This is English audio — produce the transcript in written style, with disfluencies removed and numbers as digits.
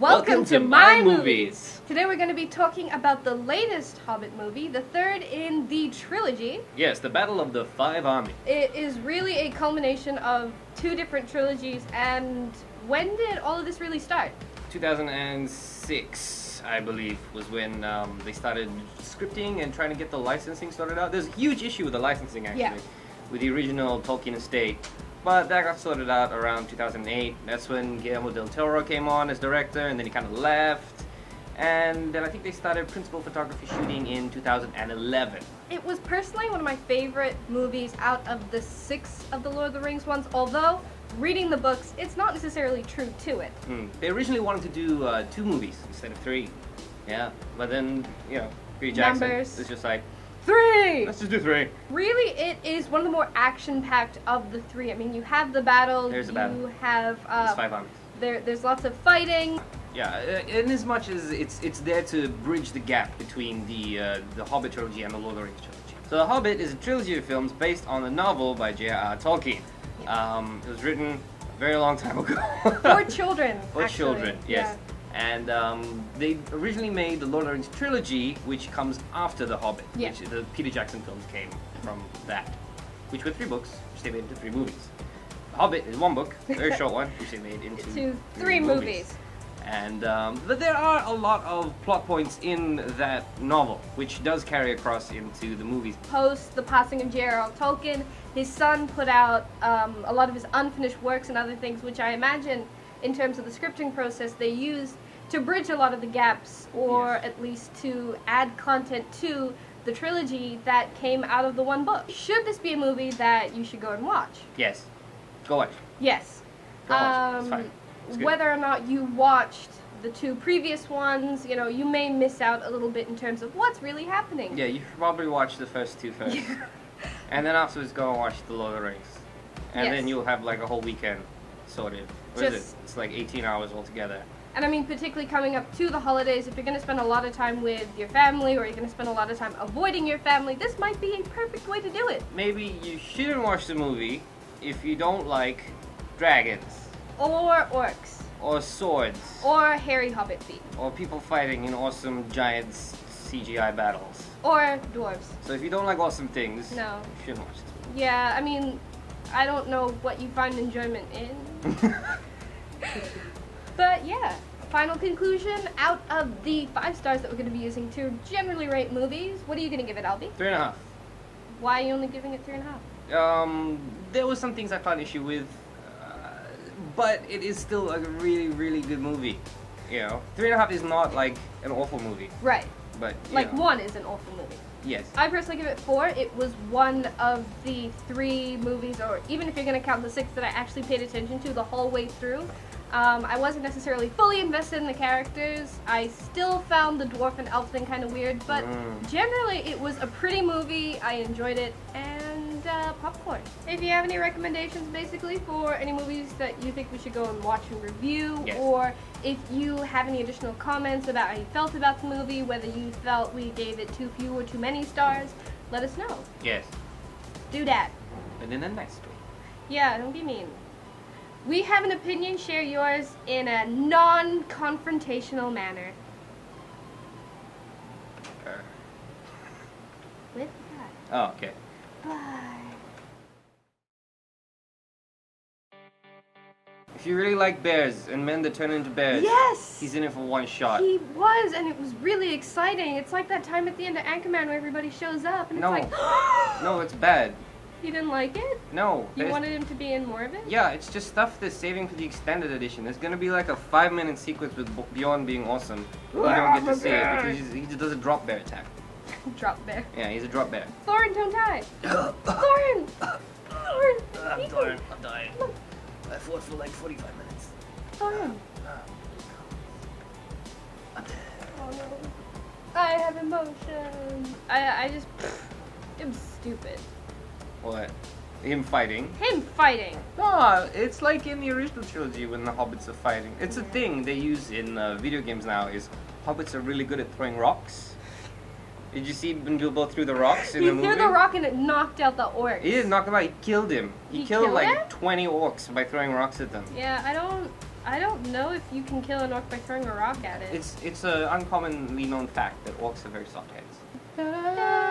Welcome to My Movies! Today we're going to be talking about the latest Hobbit movie, the third in the trilogy. Yes, the Battle of the Five Armies. It is really a culmination of two different trilogies, and when did all of this really start? 2006, I believe, was when they started scripting and trying to get the licensing sorted out. There's a huge issue with the licensing, actually, with the original Tolkien estate. But that got sorted out around 2008. That's when Guillermo del Toro came on as director, and then he kind of left. And then I think they started principal photography shooting in 2011. It was personally one of my favorite movies out of the 6 of the Lord of the Rings ones, although reading the books, it's not necessarily true to it. They originally wanted to do 2 movies instead of 3. Yeah, but then, you know, Peter Jackson was just like, 3! Let's just do 3. Really, it is one of the more action-packed of the 3. I mean, you have the battle. There's the battle. You have There's 5 armies. There's lots of fighting. Yeah, in as much as it's there to bridge the gap between the Hobbit trilogy and the Lord of the Rings trilogy. So The Hobbit is a trilogy of films based on a novel by J.R.R. Tolkien. It was written a very long time ago. For children. For actually. children, yes. Yeah. And they originally made the Lord of the Rings trilogy, which comes after The Hobbit. Yeah. Which the Peter Jackson films came from that, which were 3 books, which they made into 3 movies. The Hobbit is 1 book, a very short one, which they made into 3 movies. And but there are a lot of plot points in that novel, which does carry across into the movies. Post the passing of J.R.R. Tolkien, his son put out a lot of his unfinished works and other things, which I imagine, in terms of the scripting process, they used to bridge a lot of the gaps, or at least to add content to the trilogy that came out of the 1 book. Should this be a movie that you should go and watch? Yes. Go watch. Yes. Go watch. It's fine. It's good. Whether or not you watched the 2 previous ones, you know, you may miss out a little bit in terms of what's really happening. Yeah, you should probably watch the first 2 first. And then afterwards go and watch The Lord of the Rings. And then you'll have like a whole weekend sorted. What is it? It's like 18 hours altogether. And I mean, particularly coming up to the holidays, if you're going to spend a lot of time with your family, or you're going to spend a lot of time avoiding your family, this might be a perfect way to do it. Maybe you shouldn't watch the movie if you don't like dragons. Or orcs. Or swords. Or hairy hobbit feet. Or people fighting in awesome giant CGI battles. Or dwarves. So if you don't like awesome things, no, you shouldn't watch this movie. Yeah, I mean, I don't know what you find enjoyment in. But yeah, final conclusion, out of the 5 stars that we're going to be using to generally rate movies, what are you going to give it, Albie? 3.5. Why are you only giving it 3.5? There was some things I found issue with, but it is still a really, really good movie. You know, 3.5 is not like an awful movie. Right. But like 1 is an awful movie. Yes. I personally give it 4. It was one of the 3 movies, or even if you're going to count the 6, that I actually paid attention to the whole way through. I wasn't necessarily fully invested in the characters. I still found the dwarf and elf thing kind of weird, but generally it was a pretty movie. I enjoyed it, and popcorn. If you have any recommendations basically for any movies that you think we should go and watch and review, or if you have any additional comments about how you felt about the movie, whether you felt we gave it too few or too many stars, let us know. Yes. Do that. But in a nice way. Yeah, don't be mean. We have an opinion, share yours in a non-confrontational manner. With that. Oh, okay. Bye. If you really like bears and men that turn into bears, he's in it for 1 shot. He was, and it was really exciting. It's like that time at the end of Anchorman where everybody shows up, and it's like, no, it's bad. You didn't like it? No. You wanted him to be in more of it? Yeah, it's just stuff they're saving for the extended edition. There's gonna be like a 5-minute sequence with Bjorn being awesome. You don't get to see it because he just does a drop bear attack. Drop bear. Yeah, he's a drop bear. Thorin, don't die. Thorin! Thorin! I'm Thorin. I'm dying. I fought for like 45 minutes. Thorin. Oh no. I have emotion. I just... It was stupid. What? Him fighting? Him fighting! No, it's like in the original trilogy when the hobbits are fighting. It's a thing they use in video games now, is hobbits are really good at throwing rocks. Did you see Bilbo threw the rocks in the movie? He threw the rock and it knocked out the orcs. He didn't knock him out, he killed him. He killed like 20 orcs by throwing rocks at them. Yeah, I don't I don't know if you can kill an orc by throwing a rock at it. It's an uncommonly known fact that orcs have very soft heads. Da-da-da.